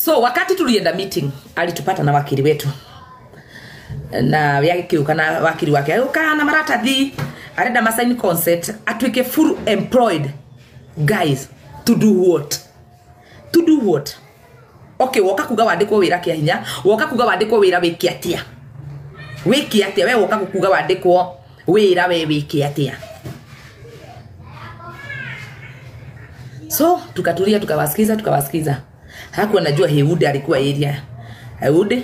So wakati tulienda meeting alitupata na wakili wetu. Na yakiuka na wakili wake na maratathi arenda masign consent atwike full employed guys to do what? To do what? Okay, woka kuga wandikwo wira kia hinya, woka kuga wandikwo wira wiki atia. Wiki atia we woka kuga wandikwo wira we wiki atia. So tukatulia tukawasikiza. Hakuwa najua Heywood alikuwa area. Heywood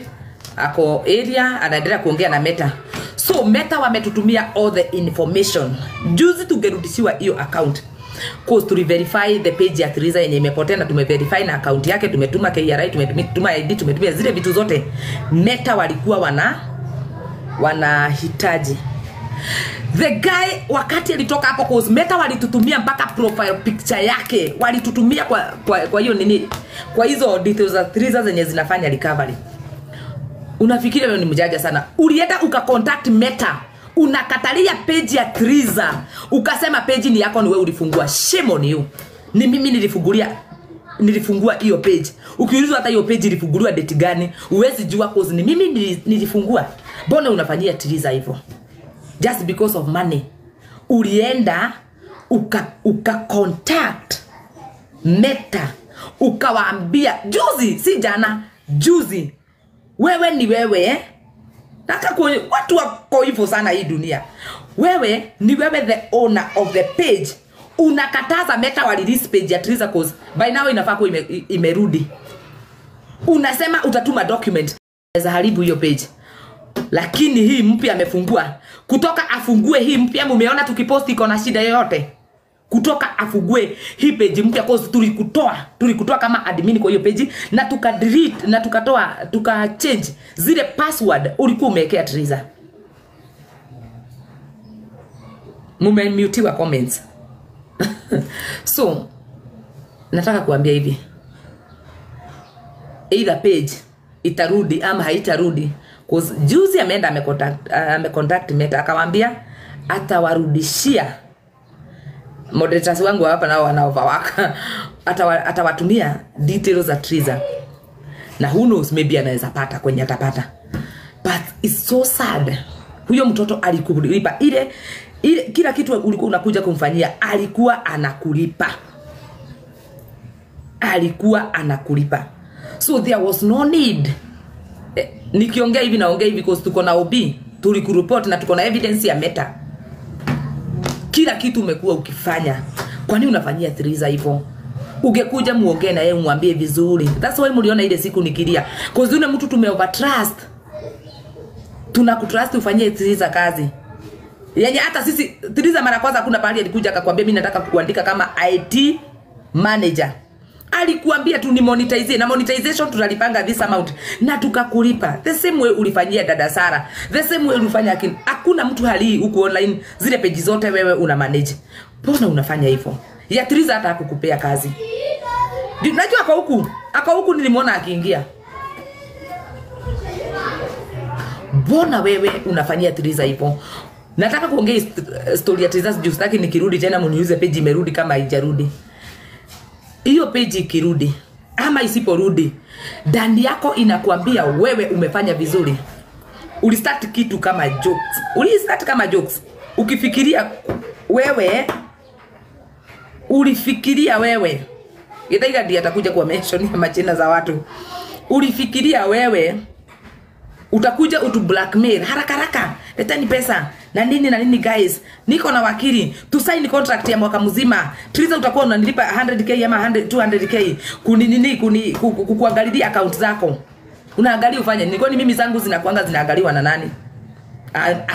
ako area anaendelea kuongea na Meta. So Meta wametutumia all the information. Juzi tungerudishiwa hiyo account. Cause to verify the page ya Teresa yenye imepotea na tumeverify na account yake, tumetuma KRI, tumetuma ID, tumetumia zile vitu zote. Meta walikuwa wanahitaji. The guy wakati alitoka hapo cause Meta walitutumia mpaka profile picture yake. Walitutumia kwa hiyo nini? Kwa hizo details za Teresa zenye zinafanya recovery. Unafikiria wewe ni mjanja sana. Ulienda ukacontact Meta. Unakatalia page ya Teresa. Ukasema page ni yako ni wewe ulifungua. Shame on you. Ni mimi nilifungua hiyo page. Ukiulizwa hata hiyo page ilifunguliwa date gani, uwezi jua cause ni mimi nilifungua. Mbona unafanyia Teresa hivyo? Just because of money. Ulienda uka contact Meta. Ukawaambia juzi, si jana, juzi. Wewe ni wewe Nataka watu wako hivyo sana hii dunia. Wewe ni wewe the owner of the page. Unakataza Meta wa release page ya Teresa cause by now inafaa kuwa imerudi. Unasema utatuma document za haribu hiyo page. Lakini hii mpya amefungua. Kutoka afungue hii mpya mumeona tukipost iko na shida yoyote. Kutoka afungue hii page mpya cause tulikutoa kama admin kwa hiyo page na tuka delete na tuka change zile password ulikuwa umewekea Teresa. Mumemutiwa comments. So nataka kuambia hivi. Either page itarudi ama haitarudi cause juzi ameenda amecontact Meta akamwambia atawarudishia. Moderators wangu hapa nao wanaovawaka atawatumia details za Teresa. Na who knows maybe anaweza pata kwenye atapata. But it's so sad. Huyo mtoto alikulipa ile kila kitu ulikuwa unakuja kumfanyia alikuwa anakulipa. So there was no need. Nikiongea hivi naongea hivi because tuko na OB, tulikureport na tuko na evidence ya Meta. Kila kitu umekuwa ukifanya. Kwa nini unafanyia Teresa hivyo? Ungekuja muongee na yeye mwambie vizuri. That's why mliona ile siku nikilia. Cause yule mtu tumeovertrust. Tunakutrust ufanyie Teresa kazi. Yenye hata sisi Teresa mara kwanza kuna pahali alikuja akakwambia mimi nataka kuandika kama IT manager. Alikuambia tu ni monetize na monetization tunalipanga this amount na tukakulipa. The same way ulifanyia dada Sara. The same way ulifanya hakuna mtu hali huko online zile page zote wewe una manage. Mbona unafanya hivyo? Ya Teresa hata akukupea kazi. Unajua ako huku nilimwona akiingia. Mbona wewe unafanyia Teresa hivyo? Nataka kuongea story ya Teresa juu sitaki nikirudi tena mniuze page imerudi kama haijarudi. Hiyo page ikirudi ama isiporudi ndani yako inakuambia wewe umefanya vizuri. Ulistart kitu kama jokes. Ukifikiria wewe ulifikiria wewe Githaiga ndiye atakuja kwa mention ya majina za watu. Ulifikiria wewe utakuja utu blackmail haraka letani pesa na nini guys, niko na wakili tu sign contract ya mwaka mzima. Teresa utakuwa unanilipa 100k ama 200k kukuangalia account zako. Unaangalia ufanye nini? Kwani mimi zangu zinaangaliwa na nani?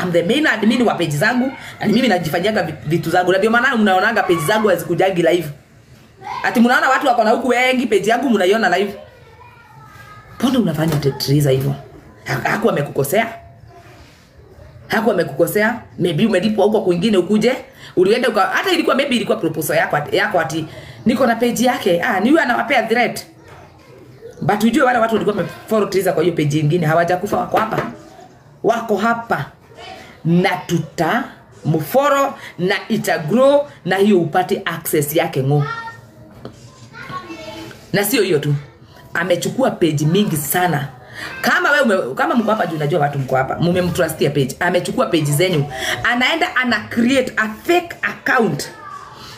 I'm the main admin wa page zangu na mimi najifanyaga vitu zangu. Ndio maana mnaonaga page zangu hazikujagi live. Ati mnaona watu wako na huku wengi page yangu mnaiona live. Mbona unafanya Teresa hivyo? Hakuwa amekukosea. Maybe umelipwa huko kwingine ukuje. Ulienda hata ilikuwa maybe ilikuwa proposal yako ati niko na page yake. Ni huyu anawapea threat. But ujue wale watu walikuwa wamefollow Teresa kwa hiyo page nyingine hawajakufa wako hapa. Na mfollow na ita grow na hiyo upate access yake ngo. Na sio hiyo tu. amechukua page mingi sana. Kama wewe kama mko hapa juu unajua watu mko hapa, mmemtrustia page, amechukua page zenyu, anaenda ana create a fake account.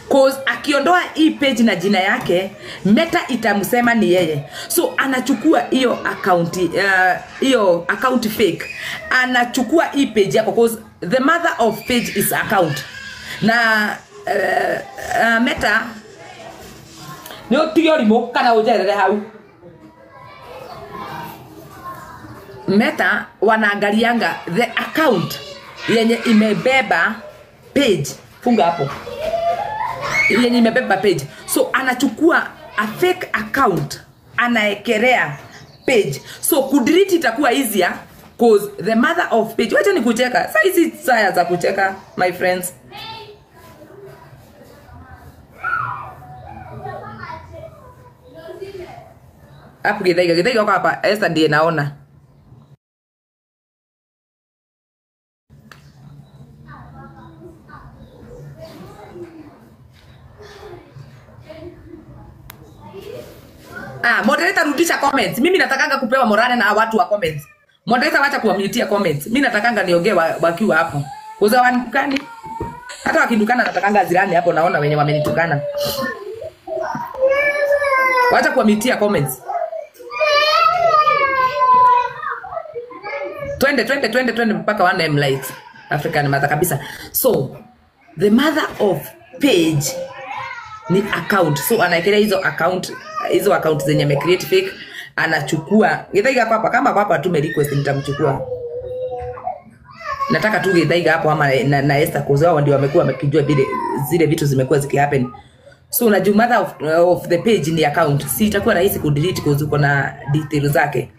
Cause akiondoa hii page na jina yake, Meta itamsema ni yeye. So anachukua hiyo account fake. Anachukua hii page yako cause the mother of page is account. Na Meta no tiorimo kana ujerere hau. Meta wanaangalianga the account yenye imebeba page. Funga hapo. Yenye imebeba page. So anachukua a fake account, anaekelea page. So kudelete itakuwa easier cause the mother of page. Wacha ni kucheka. Sasa hizi saa za kucheka my friends. Hapo githaiga kwa hapa Esther ndiye naona. Moderator rudisha comments. Mimi natakanga kupewa morale na watu wa comments. Moderator wacha kuwamutia comments. Mimi natakanga niongee wakiwa hapo. Kuza wanikani. Hata wakindukana natakanga zirani hapo naona wenye wamenitukana. Wacha kuwamutia comments. Twende mpaka 1M likes. African mother kabisa. So the mother of page ni account. So anaekelea hizo account zenye ame create fake, anachukua. Githaiga hapa kama hapa tu me request nitamchukua. Nataka tu Githaiga hapo ama na Esther kuzao ndio wamekuwa wamekijua zile vitu zimekuwa zikihappen. So unajua mother of the page ni account. Si itakuwa rahisi kudelete cause uko na details zake.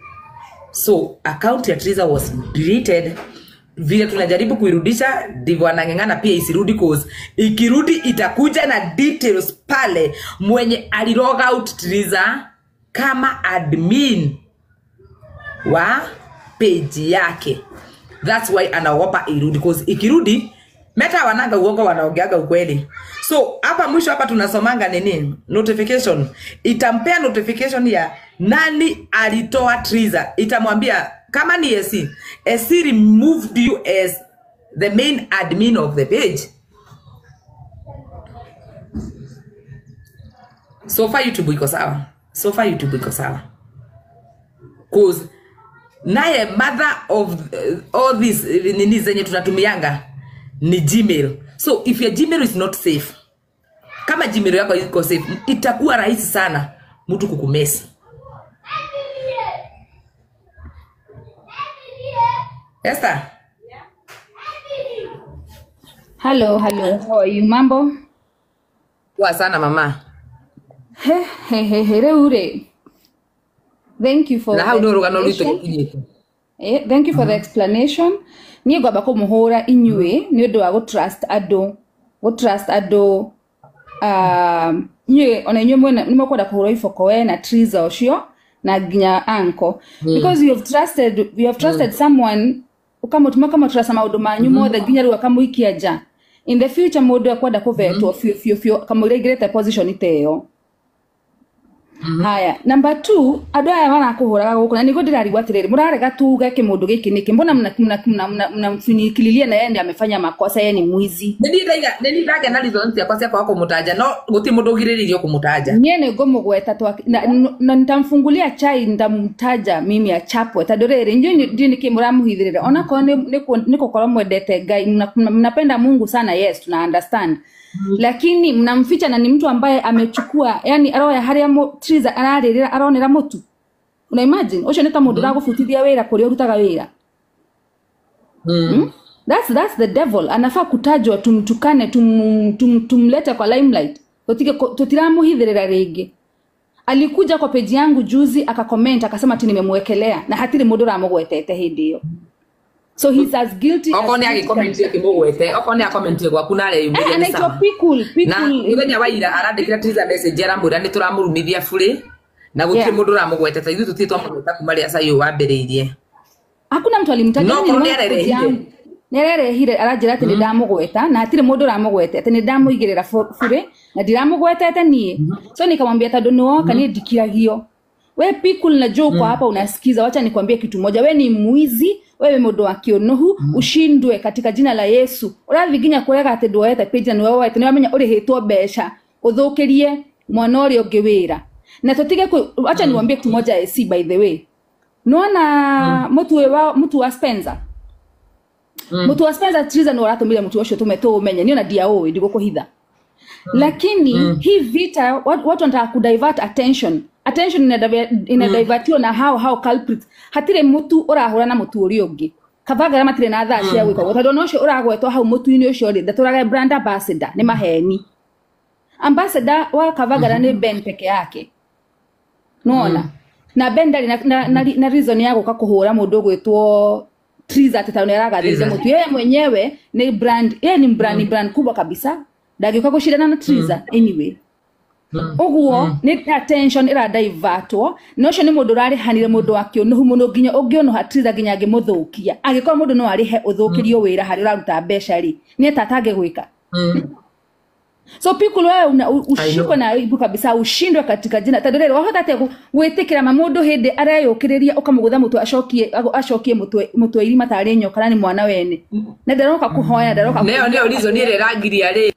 So account ya Triza was deleted. Vile tunajaribu kuirudisha ndivyo anang'ang'ana pia isirudi cause ikirudi itakuja na details pale mwenye alilog out Triza kama admin wa page yake. That's why anaogopa irudi cause ikirudi Meta wananga uongo wanaongeaga ukweli. So hapa mwisho hapa tunasomanga nini? Notification. Itampea notification ya nani alitoa Triza. Itamwambia kama ni SC removed you as the main admin of the page. So far YouTube iko sawa. Cause naye mother of all this nini zenye tunatumianga ni Gmail. So if your Gmail is not safe, kama Gmail yako iko safe, itakuwa rahisi sana mtu kukumesi. Esther. Hello, how are you, mambo? Poa sana mama. Reure. Thank you for thank you for the explanation. Niye gwaba ko muhora inywe ni odo wa go trust ado nye ona inywe mwena nimo kwenda kuhora ifoko we na Triza ocio na ginya anko because you have trusted someone ukamutuma kama trust maundu manyu mothe ginya riwa kamuikia ja in the future mundu akwenda kuvetwo fio kama iregrete position iteyo. Haya, number 2, adu aya wana kuhuraga guku na nigo ndirari gwatiriri murarega tuga kimundu giki niki mbona mnamfinikililia na yeye ndiye amefanya makosa, yeye ni mwizi. Neni ndage na reasons ya kwasi kwa kumutaja no guti mundu giriririo kumutaja. Nyene ngomugweta na nitamfungulia chai ndamutaja mimi achapwe tadorere ndio nikimuramuhithirira ona ko niko kora mwendete Ngai mnapenda Mungu sana, yes tuna understand. Lakini mnamficha na ni mtu ambaye amechukua yani aroya haria Triza ararira aronera mutu. Una imagine ocio neta mundu ragufutithia wira kuri urutaga wira. That's the devil. Anafaa kutajwa tumtukane tumlete kwa limelight. Tutiramuhithirira ringi. Alikuja kwa page yangu juzi akacomment akasema ati nimemwekelea na hatiri mundu ramugwetete hindi hiyo. So he's as guilty as Okoni agikomentia kimugwete, okoni akomentia kwa kunale yumbia ni sawa. Na ibenya waira arandikira Triza message aramwira ni turamurumithia fure na gutire mundu ramugwete ta ithu tutitwa mweta kumari asayo wambiriirie. Hakuna mtu alimtaja Nerehire arajira ati ndamugweta na hatire mundu ramugwete ati ndamuigirira fure na ndiramugwetete nie. So nikamwambia tado ni woka ni ndikiragio We Pikul na Joe kwa hapa unasikiza, wacha nikwambie kitu moja. We ni mwizi, wewe modo wa kionohu, ushindwe katika jina la Yesu. Uraviginya kurega ati nduoete page na wewe ati wamenya uri hitwo besha uthukirie mwana uri ungewira. Na tutige wacha niwaambie kitu moja by the way. Nona mtu wa Spencer. Mtu wa Spencer Triza no ratumire mtu ucio tumeto umenye niona dia owe ndigo kuhitha. Lakini hii vita watu wanataka ku divert attention ina divertiwa na how culprit hatire mutu urahura na mutu uri ungi Kavagara matire na thaa cia gwika gotondo no cio uragwetwo hau mutu-ini ucio ri ndaturage brand ambassador ni maheni ambassador wa Kavagara ni Ben peke yake nona na Ben ndari na reason ya guka kuhura mundu gwetwo Triza atataone ragathire mutu yeye mwenyewe ni brand ni brand kubwa kabisa ndagika gushidana na Triza anyway Oguo ni attention ira divertwo nocio ni mundu rari hanire mundu wakio no muno ginya ungiono Triza ginya ngimuthukia agikora mundu no ari he uthukirio wira hari uraruta mbeca ri ni atatange gwika so Pikul wewe ushikwe na aibu kabisa ushindwe katika jina tondu rero wahota ate gwitikira mundu hindi arayukiriria ukamugutha mutu ashokie mutu irima tari nyoka ni mwana wene na ndaroka kuhoya ndaroka neo reason ire rangiria ri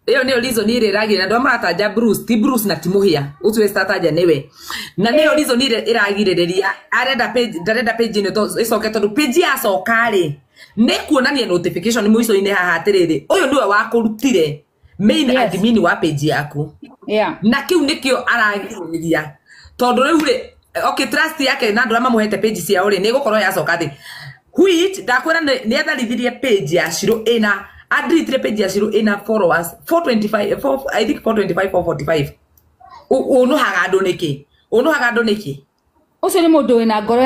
iyo niyo reason ire ragira na ndo marataja Bruce ti Bruce na Timuhia utwe startaja newe na niyo reason ire iragirireria arenda page ino to icoke tondu page ya sokari ne kuonania notification muico ine haha atiriri uyu ndiwe wakurutire main admin wa page yaku na kiu nikio aragirireria tondu riu ri okay trust yake na ndo mamuhete page cia uri ni gukorwo ya soka which ndakwira ni atharithirie page ya Shiro ina Adri page ya Shiro ina followers 425 I think 425 445 ono hagado niki ucio ni mundu wina ngoro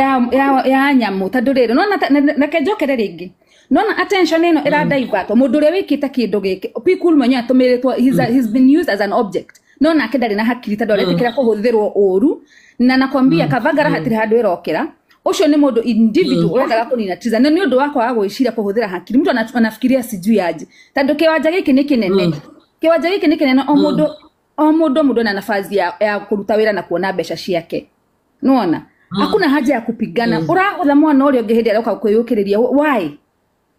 ya nyamu tondu riri nona na kenjokere ringi nona attention ino ira divert mundu ri wikite kindu giki Pikul mwenye atumiritwo he's been used as an object nona akendari na hakiri tondu aretikira kuhuthirwo uru na nakwambia Kavagara hatiri handu irokira ucio ni mundu individual urendaga kunina Triza ni undu wako wa gwiciria kuhuthira hakiri mtu anafikiria sijui aje tondu kiwanja giki ni kinene o mundu na nafasi ya kuruta wira na kuona besha ciake nona hakuna haja ya kupigana uragutha mwana uri ungi hindi aroka kwiyukiriria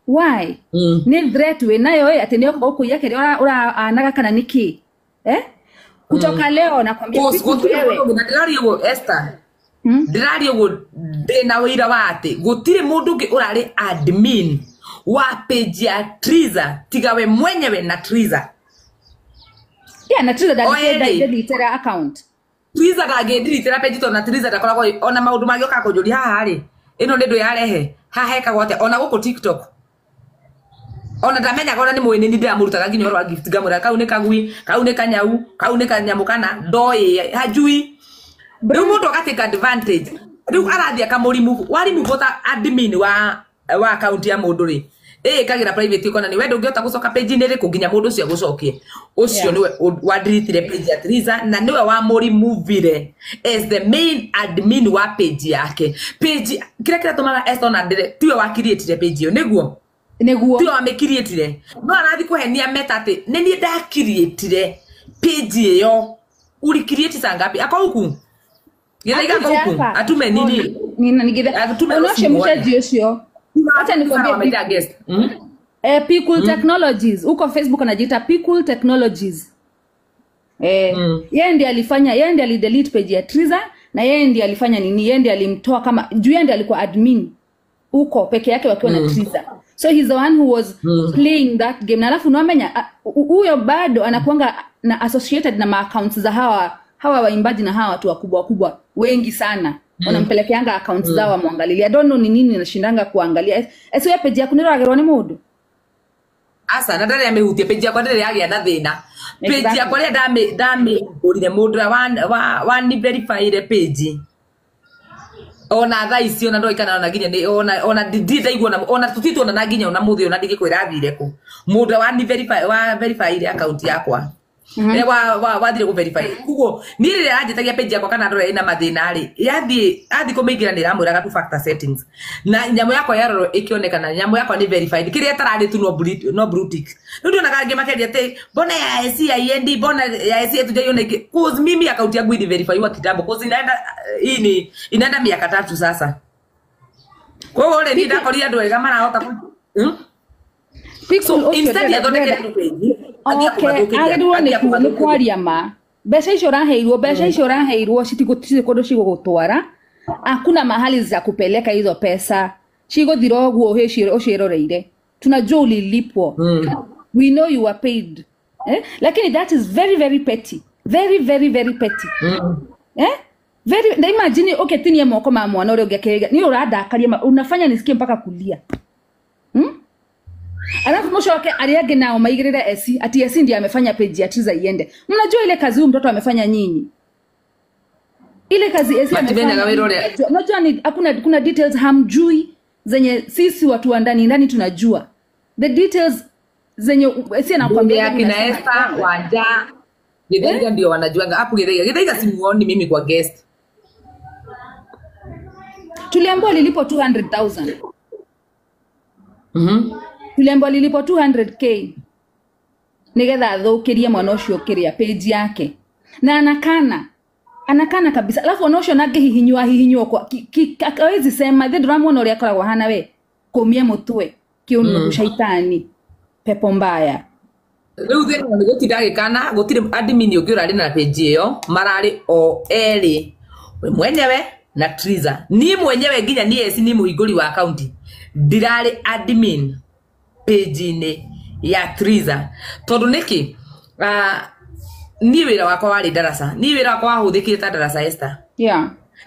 why ni threat we nayo ati ni ukuya kiri ura anaga kana niki kutoka leo nakwambia wewe ndirario Esther ndirario ndina wira wate gutire mundu ungi urari admin wa page ya Triza tigawe mwenyewe na Triza na Triza delete account Triza delete page to na Triza ndakoragwo ona maundu magioka kujuri haha ri ino ndu yarehe haheka gwote ona guku TikTok ona ndamenya gona ni mwene ndiramurutaga nginya ro gift gamura kau ne kagui kau ne kanyau kau ne kanyamukana ndoye hajui riu mundu agatika advantage riu arathia kamurimu warimu bota admin wa account ya mundu ri kagira private kona ni wendo ungiota gucoka page ni riku nginya mundu ucio gucokie ucio niwe wa delete page ya Triza na niwe wa murimu vire as the main admin wa page yake page kira tumaga Estona ndire tiwe wa create page yo niguo tiwe wa create no arathi kuhenia meta ati ni ni da create page yo uri create sangapi akauku Githaiga huku atume nini nigithe unoshe mshaji ucio acha nikwambie guest Pikul Technologies uko Facebook anajiita Pikul Technologies yeye ndiye alifanya yeye ndiye alidelete page ya Triza na yeye ndiye alifanya nini yeye ndiye alimtoa kama juu yeye ndiye alikuwa admin uko peke yake wakiwa na Triza so he's the one who was playing that game na alafu unaamenya huyo bado anakuanga na associated na ma accounts za hawa waimbaji na hawa watu wakubwa wengi sana wanampelekeanga accounts zao muangalilia I don't know ni nini nashindanga kuangalia sio page yako niragerwa ni mundu asa na ndare amehutia page yako ndare yagia na thina page yako ria dame urire mundu wa ni verified page ona tha icio na ndoikana ona nginya ni ona ndida igona ona tutitwo na nginya ona muthi ona ndigikwira athire ku mundu wa ni verified account yakwa wathire ku verify kugo ni rire anjitagia page yakwa kana ndore ina mathina ri yathi kumingira ni ramwiraga tu factor settings na nyamo yakwa yaroro ikionekana nyamo yakwa ni verified kiria tarari tu no blue tick ndio nakange makeria te bona ya SIEND bona ya SIE tujaione cause mimi account yangu ni verify wa kitambo cause inaenda miaka 3 sasa kwa hiyo ole ndakoria andu ega marahota so instead ya thondekere tu page agirwo ni kwaria ma mbeca icio raheirwo citikondo cigugutwara hakuna mahali za kupeleka hizo pesa ciguthira oguo uciroreire tunajua ulilipwo we know you were paid lakini that is very very petty very very very petty very na imagine uketinie moko ma mwana ule ungekega ni uradakaria unafanya nisikie mpaka kulia alafu mwisho wake aliage nao maigirira SC ati SC ndiye amefanya page ya Triza iende. Mnajua ile kazi huyu mtoto amefanya nyinyi? Ile kazi SC amefanya. Unajua ni kuna details hamjui zenye sisi watu wa ndani tunajua. The details zenye SC anakuambia kina Esther Wanja. Githaiga ndio wanajuanga hapo Githaiga simuoni mimi kwa guest. Tuliambiwa lilipo 200,000. Tuliambiwa lilipo 200k nigetha athukirie mwana ucio kiria page yake na anakana kabisa alafu mwana ucio nange hihinywa kwa akawezi sema the drama ono ria koragwo hana we kumie mutwe kiunu shaitani pepo mbaya riu thina ni gutindagikana gutire admin ungi urari na page iyo marari o eri we mwenyewe na Triza ni mwenyewe nginya ni esi ni muhinguri wa account ndirari admin page ni ya Triza tondu niki ni wira wakwa wari darasa ni wira wakwa wahuthikire ta darasa Esther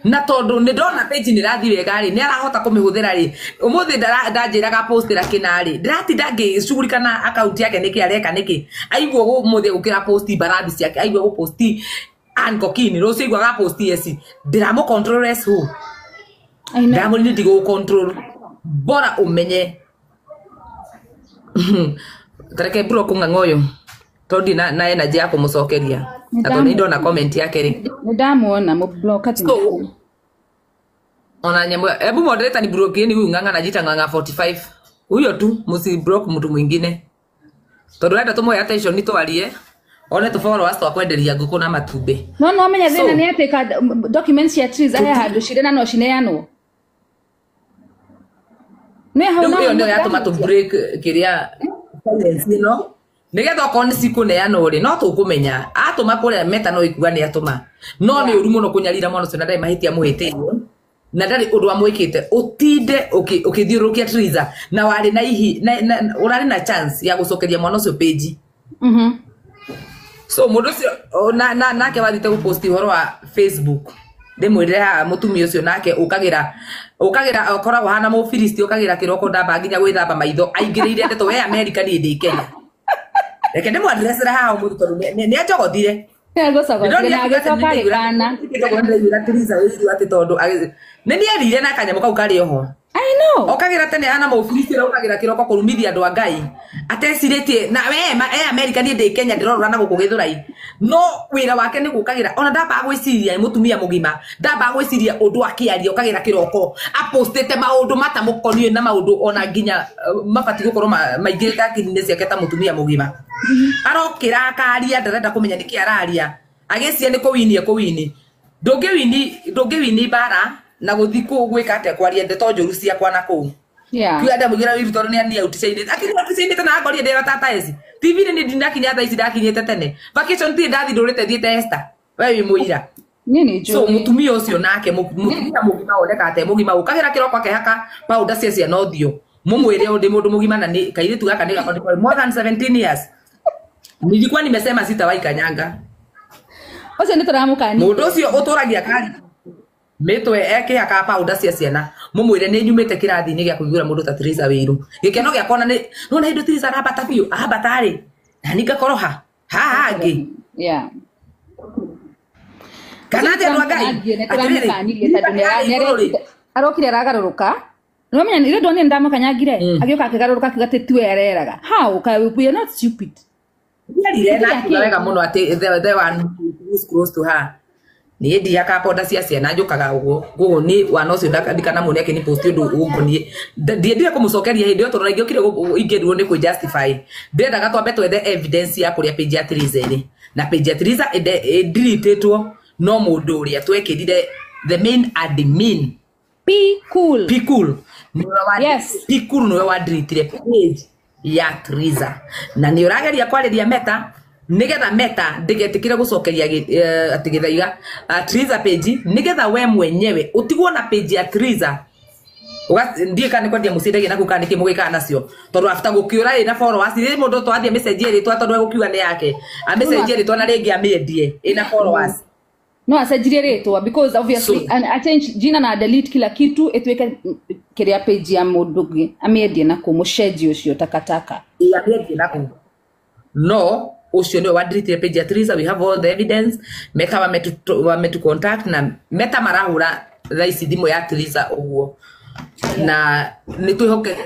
na tondu ni ndona page ni rathi wega ri ni arahota kumihuthira ri umuthi ndanjiraga postira kinari ndiratinda ngicugurika na account yake niki areka niki aigwo umuthi gukira posti barathi ciake aigwo go posti ankokini rocio igwaga posti esi ndiramo control s who ndamo ni ndigo control bora umenye tareke bro kungangoyo todi na energy yako mucokeria atoni ndo na comment yake ri ndamuona mu block ati ona nyambo ebu moderator ni block ni huyu nganga najita nganga 45 huyo tu musi block mtu mwingine tondu enda tumo attention ni twarie one tu followers twakwenderia nguku na matumbe no menya thina ni ateka documents ya Triza aya handu cirena no cineanwo ne hauna ndio yatuma tu break kiria silence no nigetha ko ni sikuneana uri no tukumenya atuma kure meta no ikuga ni atuma no ni uru muno kunyarira mono cena ndai mahitia muhitirio na ndari undu wa mwikite utinde ukithiurukia Triza na wari na ihi urari na chance ya gucokeria mwana ucio page so mundu ucio nake wathite guposti horo wa Facebook ndimwirire ha mutumia ucio nake ukagira okoragwo hana mu filisti ukagira kiroko ndamba nginya gwithamba maitho aingirire ndeto we America ni ndi Kenya reke ndimo adressera ha mu tondu ni ajogothire ego sagothire na agicoka rikana ndira Triza wiru ati tondu ni erire na kanyamu kau kari oho I know okagira tene hana mu filisti ukagira kiroko kurumithia andu a Ngai atecirite na we America ni ndi Kenya ndirorora na gukugithurai no wira wake ni gukagira ona ndamba gwiciria mutumia mugima ndamba gwiciria undu akiaria ukagira kiroko apostete maundu matamukonio na maundu ona nginya mabati gukorwo maingirite akini ciake ta mutumia mugima arokira akaria ndarenda kumenya niki araria agecia ni kuwini ndungiwini bara na guthiku gwika ate kwaria ndeto njuru cia kwa na kuu kwenda mugira wiru tondu ni ani auticaine akini auticaine tena ngoria ndera tata ezi TV ni ndinakinya tha ici ndakinyete tene vacation ti ndathi ndurite thiete Esther we muira nini jo so mutumia ucio nake mutumia mugima oneka ate mugima ukagira kiroko akehaka powder cia no thio mumwire ndi mundu mugima na ni kairitu gaka ni gakoni more than 17 years nilikuwa nimesema sitawahi kanyanga ucio ni turamukani mundu ucio uturagia kari metwe eke aka powder cia ciana mumwire ni nyumite kirathi-ini gia kuigura mundu ta Triza wiru gikeno gia kona ni nona hindu Triza rabata biu abatari na nikakoroha ngi kana te ndo Ngai arokire aragaruruka no menya ile ndone ndamo kanyagire agioka akigaruruka kigate twe areraga how we are not stupid Ndiarire na wega muno ati the one who is close to her. Ni ndia kaponda cia ciana njukaga uguo guo ni wana ucio ndikana muone ake ni post undu ungonie ndire kumucokeria hindi oto na ngiokire ingeruo ni ku justify ndendaga twambe twethe evidence ya kuria page ya Triza na page ya Triza deletetwo no mundu uria twekirire the main admin Be cool. Yes. Be cool no wa delete page ya Triza na ni urageria kwariria Meta nigetha Meta ndigetikire gucokeria atigithaiga Triza page nigetha we mwenyewe utigwo na page ya Triza ndiye kana kwendia mucindagia na kukanike mugika nacio tondu after gukiura ina followers ni mundu twathie message iri twa tondu gukiwa ni yake a message iri twa na ringi amendie ina followers no asajirie ritwa because obviously and I change jina na delete kila kitu etweke kiria page ya mundu amendie na kumushedi ucio takataka amendie na ku no ucio ndio wa delete page ya Triza. We have all the evidence. Meka wa metu contact na Meta marahura thaisi thimu ya Triza uguo na nituihoke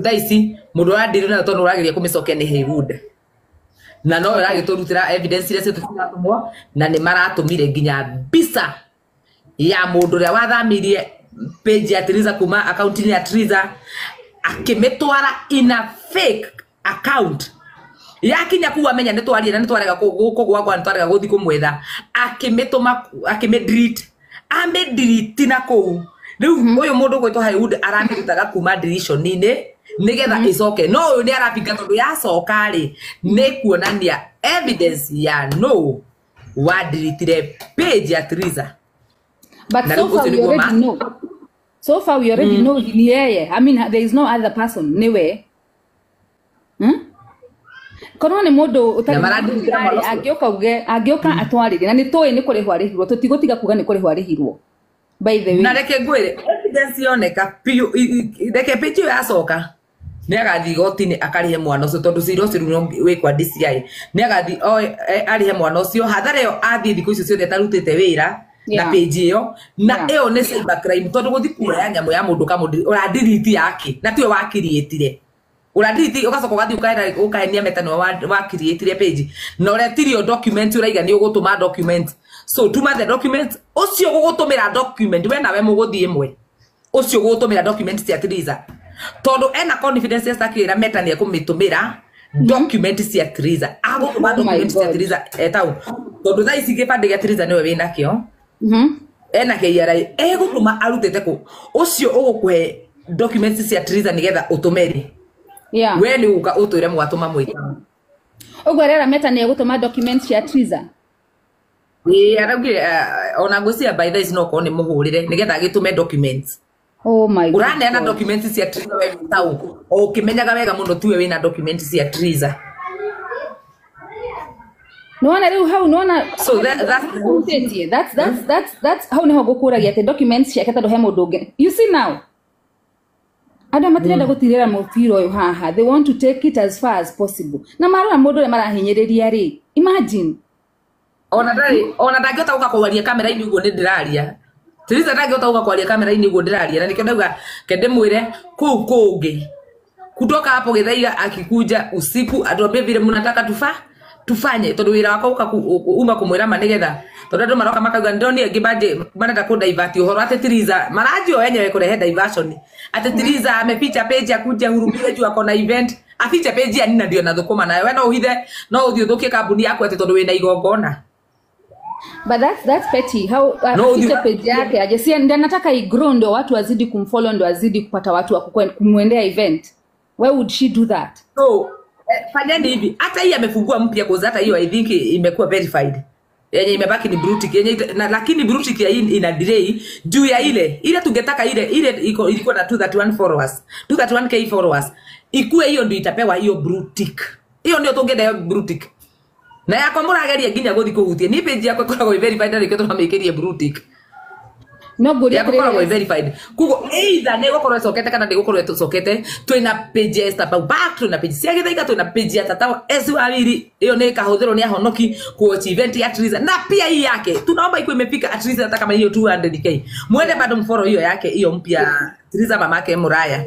thaisi mundu wa ndiri na tondu urageria kumicokia ni Haywood na no uragiturutira evidence ile tunatumwo na ni maratumire nginya bisa ya mundu ria wathamirie page ya Triza kuma account ya Triza akimetwara ina fake account yakinya kuwa menya nitwarie na nitwarega kugwa nitwarega guthi kumwetha akimedrete amedelete na ku riu uyu mundu gwitwo Haywood aramirutaga kuma deletion-ini nigetha icoke no uyu ni arapinga tondu yacoka ri ni kuonania evidence ya no wa delete page ya Triza. But so far we already know. So far we already know ni yeye. I mean there is no other person niwe. Kono ni mundu utari agioka atwarire na ni toy ni kuri hwarihirwo tutigutiga kuga ni kuri hwarihirwo by the way na reke ngwire evidence yoneka piu reke page yacoka ni agathi gotini akarihe mwana ucio tondu ciro ciru we kwa DCI ni agathi arihe mwana ucio hathara yo athi thiku icio ciothe tarutite wira na page iyo na iyo ni cyber crime tondu guthi kuoya nyamu ya mundu kamundu ura delete yake na tiwe wakirietire uradiriti ugacoka ugathi ukahenia Meta no wa create page na uretirio document uraiga ni ugutuma document so tuma the document ucio gugutumira document we nawe muguthie imwe ucio gugutumira document cia Triza tondu ena confidence estakira Meta ni akumitumira document cia Triza agutuma document cia Triza etau tondu thai cigipande gia Triza niwe wina kio ena KRA egutuma arutete ku ucio ugukuhe documents cia Triza nigetha utumeri yeah we ni uga utwire mwatuma mwita ugwerera Meta ni egutuma documents cia Triza arauge ona gucia by this no ko ni muhurire nigetha gitume documents. Oh my god urane na documents cia Triza we tau o kimenyaga wega muno tiwe wina documents cia Triza Nuona riu hau nuona so that's how niho gukuragia te documents ciake tondu he mundu ungi you see now Ada matirenda gutirira mufiro uyu haha they want to take it as far as possible na marora mundu ri marahinyiriria ri imagine ona ndangĩhota gũka kwaria kamera-inĩ ũguo nĩ ndĩraria Triza ndangĩhota gũka kwaria kamera-inĩ ũguo ndĩraria na nĩkĩo ndauga kendemwĩre kũu kũngĩ kutoka hapo Githaiga akikuja usiku atuambie vile mnataka tufanye tondu wira wako uka uma kumwira manigetha tondu andu maroka makauga ndoni ngibaje marenda ku divert uhoro ate Triza maraji wenyewe kurehe diversion ate Triza ameficha page akuja hurumie juu akona event aficha page ya nina ndio na thukuma nayo we no uhithe no uthio thukie kambuni yako ate tondu wina igongona. But that's petty. How no, page yake ajesia ndio nataka igrow ndio watu wazidi kumfollow ndio wazidi kupata watu wa kumwendea event. Why would she do that? So fanyeni hivi hata hii amefungua mpya kwa hata hiyo I think imekuwa verified. Yenye imebaki ni Brutic yenye lakini Brutic ya hii ina delay juu ya ile tungetaka ile ilikuwa na 231 followers 231k followers ikue hiyo ndio itapewa hiyo Brutic. Hiyo ndio tungenda hiyo Brutic. Na yako murageria nginya guthi kuhutia ni page yako ikoragwo verified na rikio tunamekeria Brutic no good yako ikoragwo verified kugo either ne gukorwo cokete kana ndi gukorwo tucokete twina page ya Esther back twina page cia Githaiga twina page ya Tata Esu Awiri iyo ni kahuthiro ni ahonoki ku event ya Triza na pia hii yake tunaomba ikuwe imefika at least hata kama hiyo 200k muende bado mfollow hiyo yake hiyo mpya Triza mamake Muraya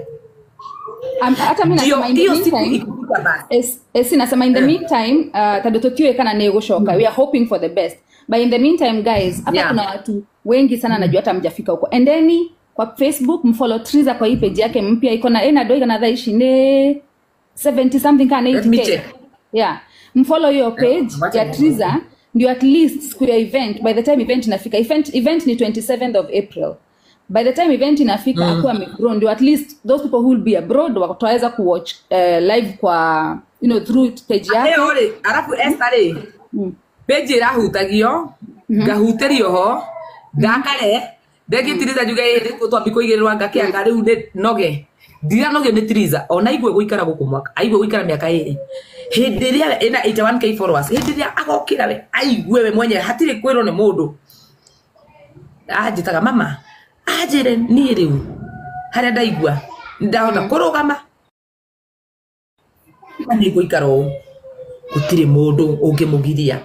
hata mimi nasema hiyo Nasema in the meantime tado tutiwe kana negoshoka we are hoping for the best, but in the meantime guys hapa kuna watu wengi sana najua hata mjafika huko. And then kwa Facebook mfollow Triza kwa hii page yake mpya iko na ena doi kana dhaishi ne 70 something kana 80k. Yeah, mfollow your page ya Triza ndio at least siku ya event, by the time event inafika, event ni 27th of April, by the time event inafika akuwa amegrown, ndio at least those people who will be abroad wataweza kuwatch live kwa through page yake. Alafu Esther page irahutagio gahuterio ho gakare ndege Triza juga twambiko igirwa ngakianga riu noge ndira noge ni Triza ona igwe guikara guku mwaka aigwe guikara miaka iri hindi ria ina 81k followers hindi ria agokira we aigwe we mwenye hatire kwiro ni mundu ajitaga mama ajire ni riu haria ndaigwa ndahota kurugama ni guikara gutire mundu ungimugiria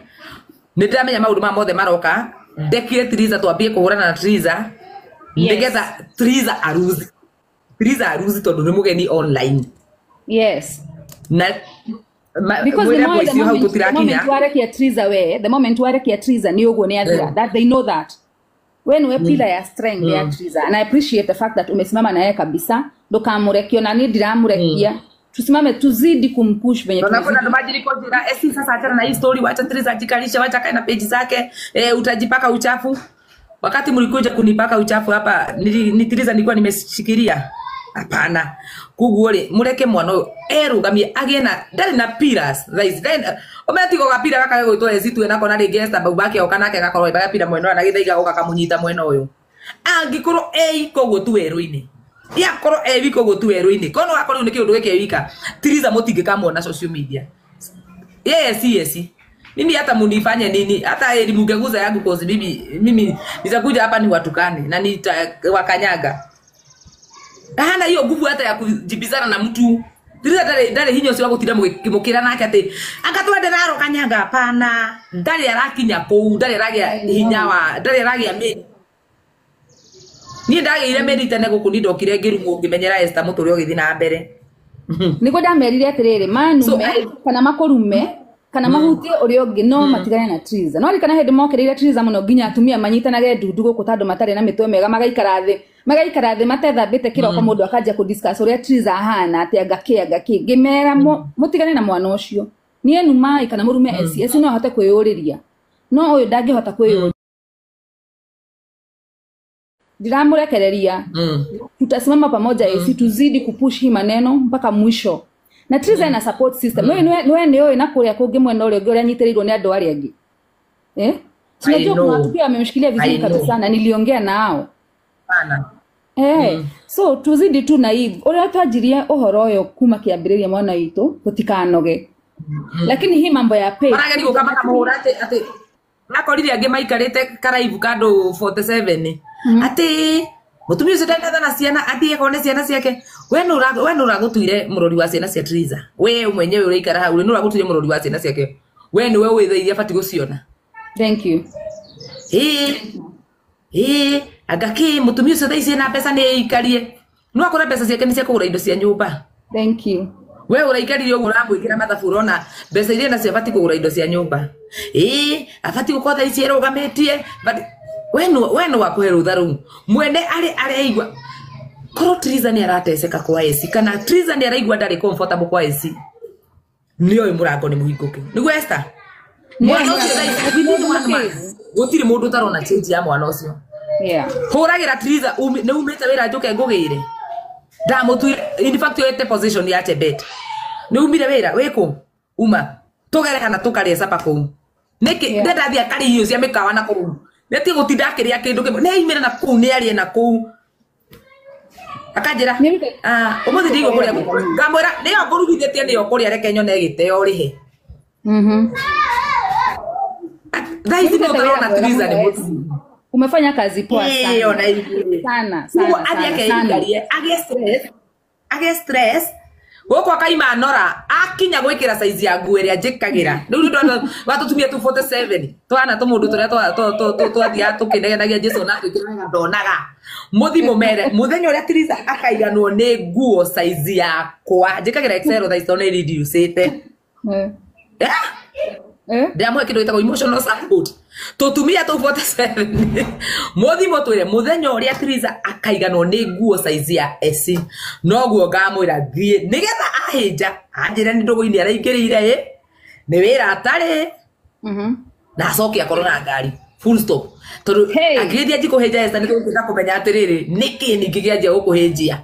ndamenya maundu ma mothe maroka ndekire Triza twambie kuhurana na Triza ndegetha Triza aruzi tondu ni mugeni online. Yes, na because the moment warekia Triza we the moment warekia Triza ni ugo ni athira that they know that when we pillar ya strength ya Triza, and I appreciate the fact that umesimama na yeye kabisa ndokamurekio na ni ndiramurekia tusimame tuzidi kumpush venye tunazidi. Kuna majiri kwa jira sasa achana na hii story, wacha Triza jikalisha, wacha kae na page zake utajipaka uchafu. Wakati mlikuja kunipaka uchafu hapa ni Triza nilikuwa nimeshikilia. Hapana. Kuguole mureke mwana erugamie agena ndari na pillars guys. Then ometiko gapira gaka gwitwo ezitu enako na guest abu bake okanake gakorwo ibaga pira mweno na githaiga ukakamunyita mweno uyu angikorwo koguo tu weru-ini yakorwo wiko gutu weru-ini kono akorwo ni kiundu gike wika Triza mutingikamuona social media. Yes mimi hata munifanye nini hata mngeguza yangu cause mimi nitakuja hapa ni watukane na nitawakanyaga. Hana hiyo nguvu hata ya kujibizana na mtu. Triza dale hinyo si wako tira mukira nake ati akatwende naro kanyaga hapana. Dale arakinya kou dale ragia hinyawa dale ragia mimi. Ni ndage ile meri tene gukundindo kire ngirumu ngimenyera Esther muturi ogithi na mbere. Niko ndamerire atiriri manume kana makorume kana mahuti uri ongi no matigane na Triza. No rikana hindi mokerire Triza muno nginya atumia manyitanage ndundu guku tando matare na mitwe mega magaikara thi matethambite kiroko mundu akajia ku discuss uria Triza ahana ati agaki ngimera mutigane na mwana ucio ni enu mai kana murume esi no hata kwiyuriria no uyu ndangihota kwiyuriria ndiramurekereria tutasimama pamoja esi tuzidi kupush hii maneno mpaka mwisho na Triza ina support system no ndio inakuria kungi mwena ule uria nyitirirwo ni andu ari angi tunajua kuna watu pia wamemshikilia vizuri kabisa na niliongea nao sana so tuzidi tu na hivi ule atajiria uhoro yo kuma kiambiriria mwana witu tutikanoge lakini hii mambo ya pay marageri ukama kama urate ati nakorire ange maikarite karaivu kando 47 ati mutumia ucio ndenda na ciana ati ekone ciana ciake we no uragutuire murori wa ciana cia Triza we mwenyewe uraikara hau no uragutuire murori wa ciana ciake we ni we withairia fati guciona. Thank you. Agaki mutumia ucio thaici na pesa ni ikarie no akora pesa ciake ni cia kugura indo cia nyumba. Thank you. We uraikarire ugu uramwikira mathabu urona mbeca iria nacio fati kugura indo cia nyumba afati gukotha ici erugametie but we no wakuheru tharu mwende ari aigwa koro Triza ni arateseka kwa esi kana Triza ni araigwa ndari comfortable kwa esi nio imurango ni muhinguke niguo Esther mwana ucio gutiri mundu tarona change ya mwana ucio huragira Triza ne umete wira njuke ngugire ndamutu in fact yote position ya Tebet ne umire wira weko uma tugere kana tukari sapa ko niki ndenda thia kari hiyo cia mikawa na kuru neti gutinda kiria kindu kimwe ne imira na ku ne ari na ku akajira umuthi ndigo kuria ngamwira ni ngurugithĩtie ni okuria reke nyone giteo rihe thaici no tarona Triza ni mutu umefanya kazi poa sana sana age stress goko akaima nora akinya gwikira size ya nguo iria njikagira riu ndo watutumia tu 47 twana tumundu turia twathia tukinegenagia Jesu na twikiraga ndonaga muthimo mere muthenya uria Tiriza akaiganwo ni nguo size yakwa njikagira XL thaicito ni reducete ndiamwe kindu gitagwo emotional support tutumia tu 47 muthimo twire muthenya uria Tiriza akaiganwo ni nguo size ya S noguo ngamwira thie nigetha ahinja anjira ni ndugu-ini araingirire ni wira atari na acoke akorwo na ngari full stop tondu angithia njikuhinja Esther ni tugukira kumenya atiriri niki ningi gianjia gukuhinjia